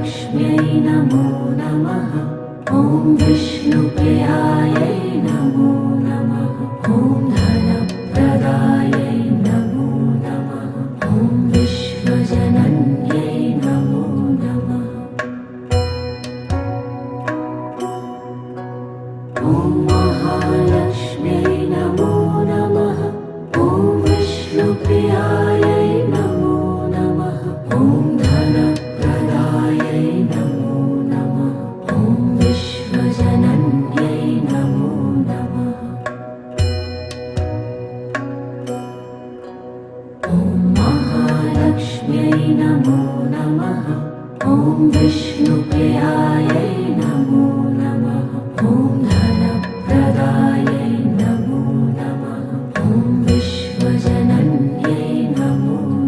महालक्ष्म्यै नमो नमः। ॐ विष्णुप्रियायै नमो नमः। ॐ धनप्रदायै नमो नमः। ॐ विश्वजनन्यै नमो नमः। ॐ महालक्ष्म्यै नमो नमः। ॐ विष्णुप्रियायै नमो नमः। ॐ धनप्रदायै नमो नमः। ॐ विश्वजनन्यै नमो नमः। ॐ महालक्ष्म्यै नमो नमः। ॐ विष्णुप्रियायै